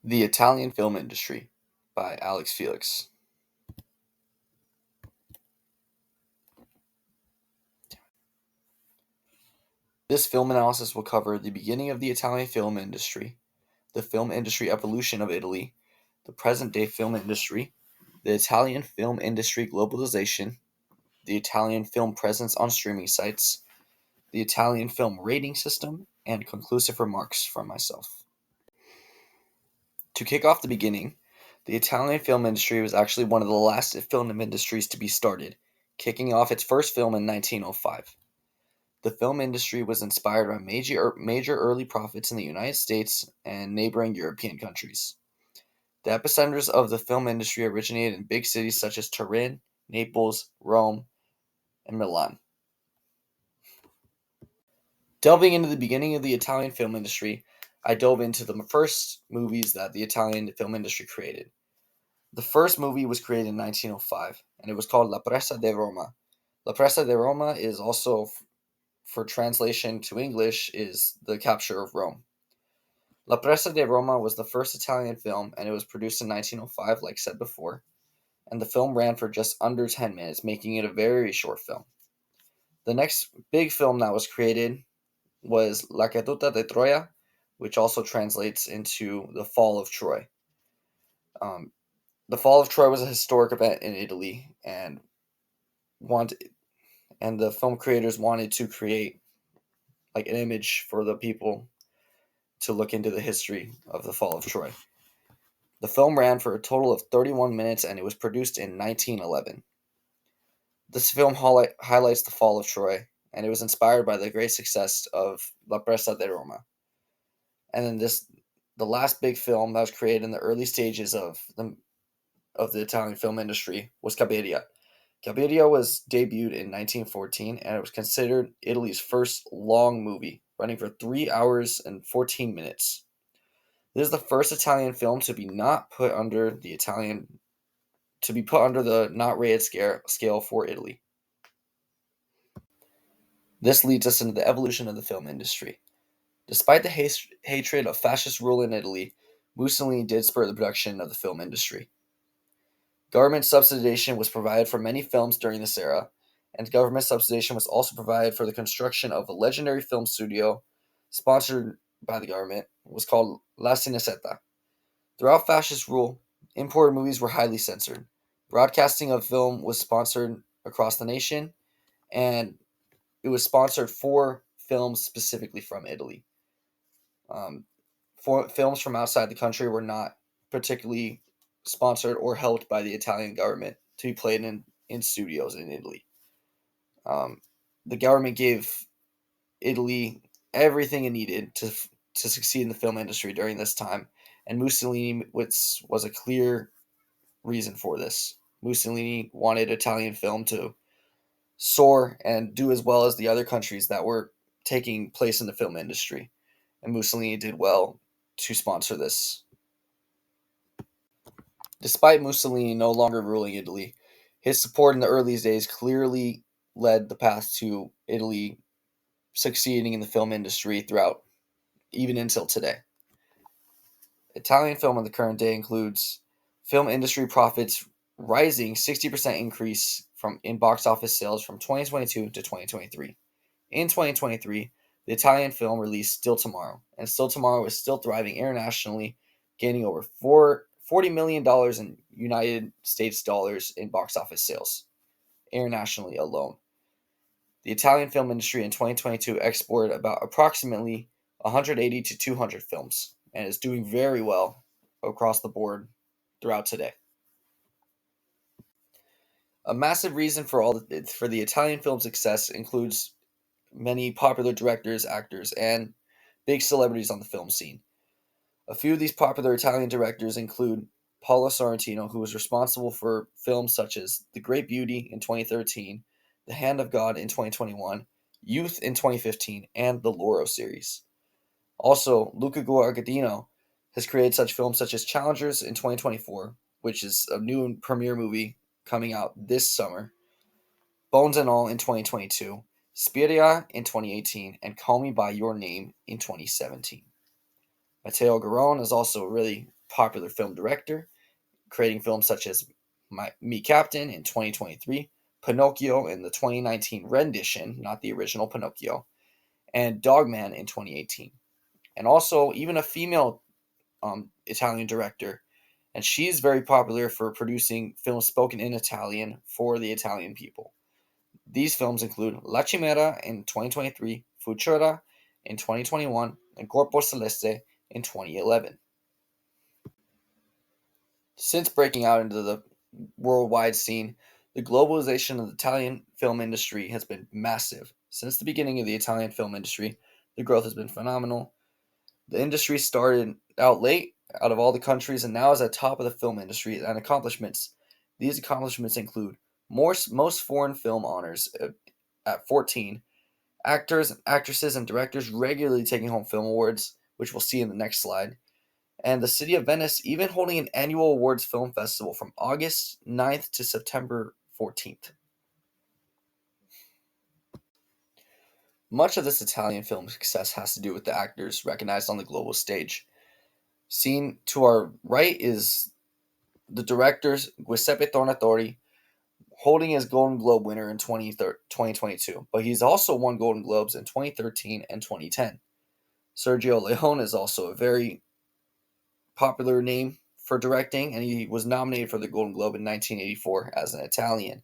The Italian Film Industry by Alex Felix. This film analysis will cover the beginning of the Italian film industry, the film industry evolution of Italy, the present day film industry, the Italian film industry globalization, the Italian film presence on streaming sites, the Italian film rating system, and conclusive remarks from myself. To kick off the beginning, the Italian film industry was actually one of the last film industries to be started, kicking off its first film in 1905. The film industry was inspired by major early prophets in the United States and neighboring European countries. The epicenters of the film industry originated in big cities such as Turin, Naples, Rome, and Milan. Delving into the beginning of the Italian film industry, I dove into the first movies that the Italian film industry created. The first movie was created in 1905, and it was called La Presa de Roma. La Presa de Roma is also, for translation to English, is The Capture of Rome. La Presa de Roma was the first Italian film, and it was produced in 1905, like said before, and the film ran for just under 10 minutes, making it a very short film. The next big film that was created was La Caduta de Troia, which also translates into The Fall of Troy. Um, the Fall of Troy was a historic event in Italy, wanted, and the film creators wanted to create like an image for the people to look into the history of the Fall of Troy. The film ran for a total of 31 minutes and it was produced in 1911. This film highlights the fall of Troy, and it was inspired by the great success of La Presa de Roma. And then the last big film that was created in the early stages of the Italian film industry was Cabiria. Cabiria was debuted in 1914, and it was considered Italy's first long movie, running for 3 hours and 14 minutes. This is the first Italian film to be put under the not rated scale for Italy. This leads us into the evolution of the film industry. Despite the hatred of fascist rule in Italy, Mussolini did spur the production of the film industry. Government subsidization was provided for many films during this era, and government subsidization was also provided for the construction of a legendary film studio sponsored by the government. It was called La Cinesetta. Throughout fascist rule, imported movies were highly censored. Broadcasting of film was sponsored across the nation, and it was sponsored for films specifically from Italy. For films from outside the country were not particularly sponsored or helped by the Italian government to be played in studios in Italy. Um, the government gave Italy everything it needed to succeed in the film industry during this time, and Mussolini was a clear reason for this. Mussolini wanted Italian film to soar and do as well as the other countries that were taking place in the film industry, and Mussolini did well to sponsor this. Despite Mussolini no longer ruling Italy, his support in the early days clearly led the path to Italy succeeding in the film industry throughout, even until today. Italian film in the current day includes film industry profits rising 60% increase in box office sales from 2022 to 2023. In 2023, the Italian film released Still Tomorrow, and Still Tomorrow is still thriving internationally, gaining over $40 million in United States dollars in box office sales, internationally alone. The Italian film industry in 2022 exported about approximately 180 to 200 films, and is doing very well across the board throughout today. A massive reason for the Italian film's success includes many popular directors, actors, and big celebrities on the film scene. A few of these popular Italian directors include Paolo Sorrentino, who was responsible for films such as The Great Beauty in 2013, The Hand of God in 2021, Youth in 2015, and the Loro series. Also, Luca Guadagnino has created such films such as Challengers in 2024, which is a new premiere movie coming out this summer, Bones and All in 2022, Spiria in 2018, and Call Me By Your Name in 2017. Matteo Garrone is also a really popular film director, creating films such as Me Captain in 2023, Pinocchio in the 2019 rendition, not the original Pinocchio, and Dogman in 2018. And also, even a female Italian director, and she's very popular for producing films spoken in Italian for the Italian people. These films include La Chimera in 2023, Futura in 2021, and Corpo Celeste in 2011. Since breaking out into the worldwide scene, the globalization of the Italian film industry has been massive. Since the beginning of the Italian film industry, the growth has been phenomenal. The industry started out late out of all the countries and now is at top of the film industry and accomplishments. These accomplishments include most foreign film honors at 14, actors, actresses, and directors regularly taking home film awards, which we'll see in the next slide, and the city of Venice even holding an annual awards film festival from August 9th to September 14th. Much of this Italian film success has to do with the actors recognized on the global stage. Seen to our right is the director Giuseppe Tornatore, holding his Golden Globe winner in 2022, but he's also won Golden Globes in 2013 and 2010. Sergio Leone is also a very popular name for directing, and he was nominated for the Golden Globe in 1984 as an Italian.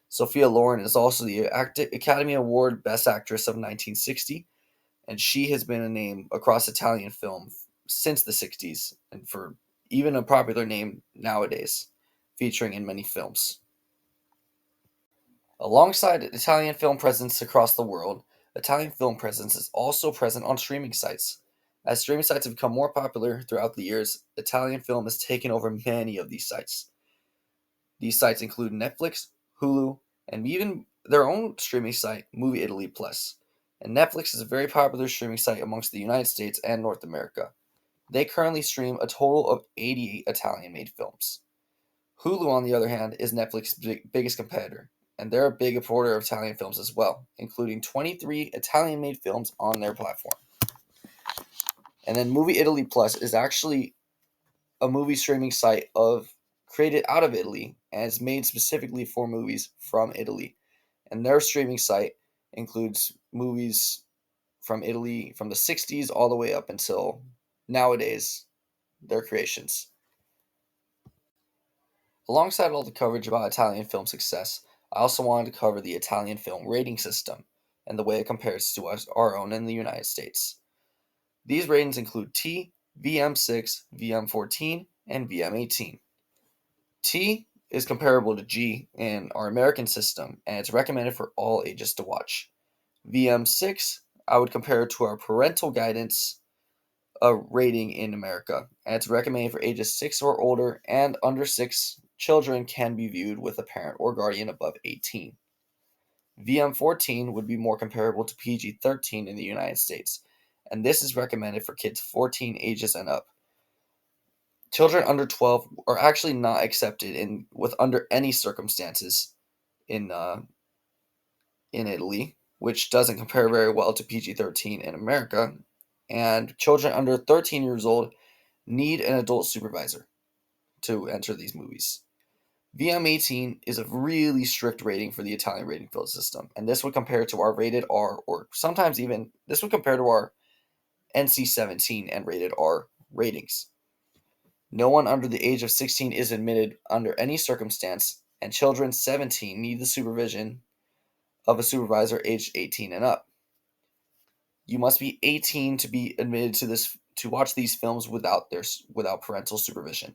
Sophia Loren is also the Academy Award Best Actress of 1960, and she has been a name across Italian film since the 60s, and for even a popular name nowadays, featuring in many films. Alongside Italian film presence across the world, Italian film presence is also present on streaming sites. As streaming sites have become more popular throughout the years, Italian film has taken over many of these sites. These sites include Netflix, Hulu, and even their own streaming site, Movie Italy Plus. And Netflix is a very popular streaming site amongst the United States and North America. They currently stream a total of 88 Italian-made films. Hulu, on the other hand, is Netflix's biggest competitor, and they're a big importer of Italian films as well, including 23 Italian-made films on their platform. And then Movie Italy Plus is actually a movie streaming site created out of Italy and is made specifically for movies from Italy. And their streaming site includes movies from Italy from the 60s all the way up until nowadays, their creations. Alongside all the coverage about Italian film success, I also wanted to cover the Italian film rating system and the way it compares to our own in the United States. These ratings include T, VM6, VM14, and VM18. T is comparable to G in our American system, and it's recommended for all ages to watch. VM6, I would compare it to our parental guidance rating in America, and it's recommended for ages 6 or older, and under 6 children can be viewed with a parent or guardian above 18. VM14 would be more comparable to PG-13 in the United States, and this is recommended for kids 14 ages and up. Children under 12 are actually not accepted with under any circumstances in Italy, which doesn't compare very well to PG-13 in America. And children under 13 years old need an adult supervisor to enter these movies. VM18 is a really strict rating for the Italian rating field system, and this would compare to our rated R, or sometimes even this would compare to our NC-17 and rated R ratings. No one under the age of 16 is admitted under any circumstance, and children 17 need the supervision of a supervisor aged 18 and up. You must be 18 to be admitted to watch these films without parental supervision.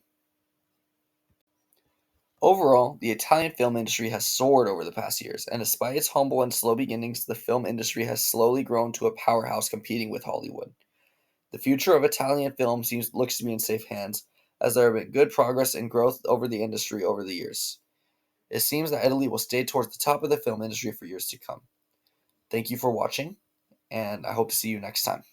Overall, the Italian film industry has soared over the past years, and despite its humble and slow beginnings, the film industry has slowly grown to a powerhouse competing with Hollywood. The future of Italian film looks to be in safe hands, as there have been good progress and growth over the industry over the years. It seems that Italy will stay towards the top of the film industry for years to come. Thank you for watching, and I hope to see you next time.